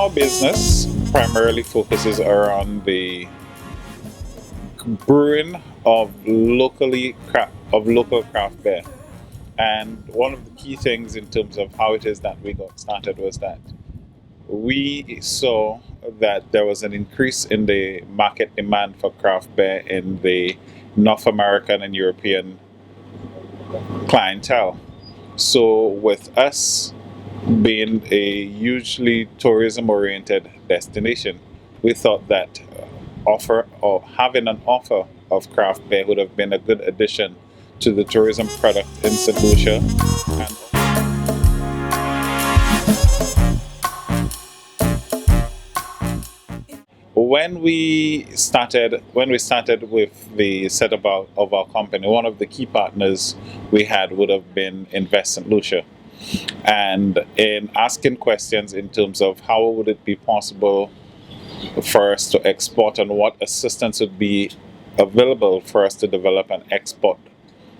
Our business primarily focuses around the brewing of local craft beer. And one of the key things in terms of how it is that we got started was that we saw that there was an increase in the market demand for craft beer in the North American and European clientele. So, with us being a hugely tourism oriented destination, we thought that offer or having an offer of craft beer would have been a good addition to the tourism product in St. Lucia. And when we started with the setup of our company, one of the key partners we had would have been Invest St. Lucia. And in asking questions in terms of how would it be possible for us to export and what assistance would be available for us to develop an export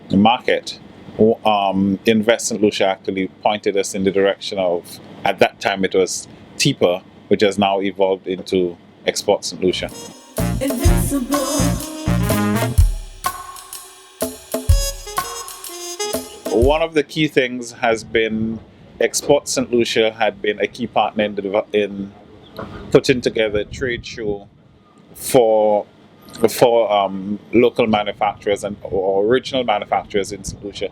market, Invest St. Lucia actually pointed us in the direction of, at that time it was TIPA, which has now evolved into Export Saint Lucia. Invincible. One of the key things has been Export St. Lucia had been a key partner in putting together a trade show for local manufacturers or original manufacturers in St. Lucia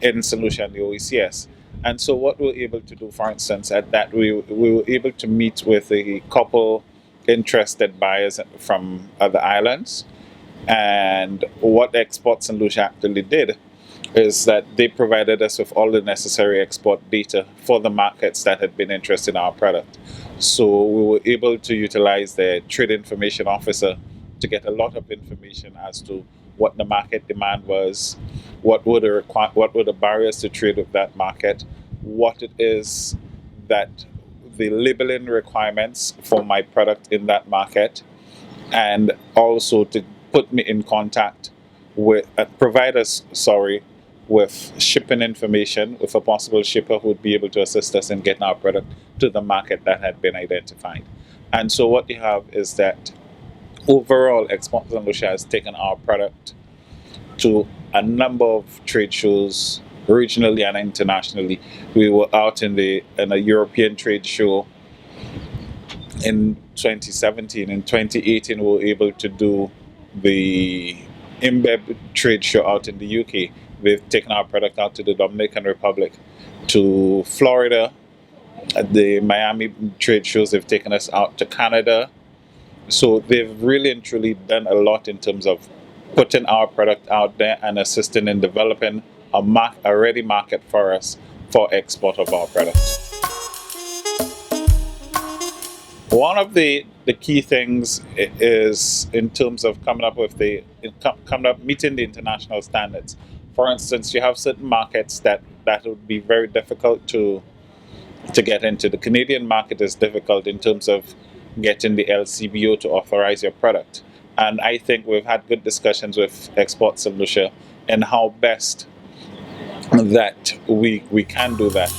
and the OECS. And so what we were able to do, for instance, at that we were able to meet with a couple interested buyers from other islands. And what Export Saint Lucia actually did is that they provided us with all the necessary export data for the markets that had been interested in our product. So we were able to utilize the trade information officer to get a lot of information as to what the market demand was, what were the barriers to trade with that market, what it is that the labeling requirements for my product in that market, and also to put me in contact with provide us with shipping information with a possible shipper who would be able to assist us in getting our product to the market that had been identified. And so what you have is that overall, Export Saint Lucia has taken our product to a number of trade shows, regionally and internationally. We were out in a European trade show in 2017. In 2018, we were able to do the InBev trade show out in the UK. We've taken our product out to the Dominican Republic, to Florida. At the Miami trade shows, they've taken us out to Canada. So they've really and truly done a lot in terms of putting our product out there and assisting in developing a ready market for us for export of our product. One of the key things is in terms of meeting the international standards. For instance, you have certain markets that would be very difficult to get into. The Canadian market is difficult in terms of getting the LCBO to authorize your product. And I think we've had good discussions with Export Saint Lucia and how best that we can do that.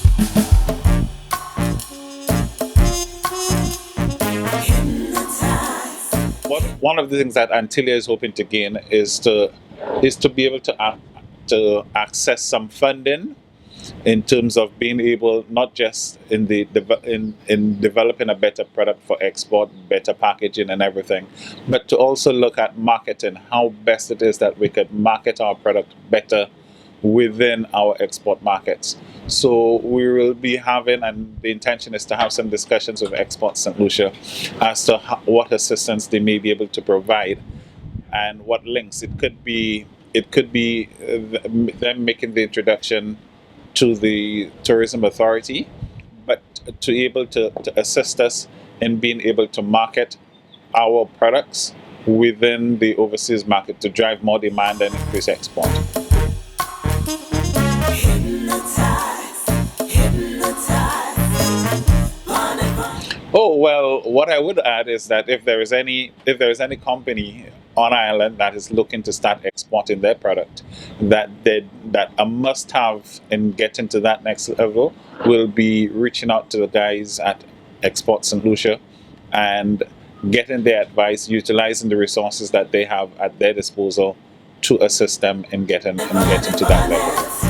One of the things that Antillia is hoping to gain is to be able to access some funding in terms of being able, not just in developing a better product for export, better packaging and everything, but to also look at marketing, how best it is that we could market our product better within our export markets. So we will be having, and the intention is to have some discussions with Export Saint Lucia as to what assistance they may be able to provide and what links. It could be them making the introduction to the tourism authority, but to be able to assist us in being able to market our products within the overseas market to drive more demand and increase export. Oh well, what I would add is that if there is any company on Ireland that is looking to start exporting their product, that a must-have in getting to that next level will be reaching out to the guys at Export Saint Lucia, and getting their advice, utilizing the resources that they have at their disposal to assist them in getting to that level.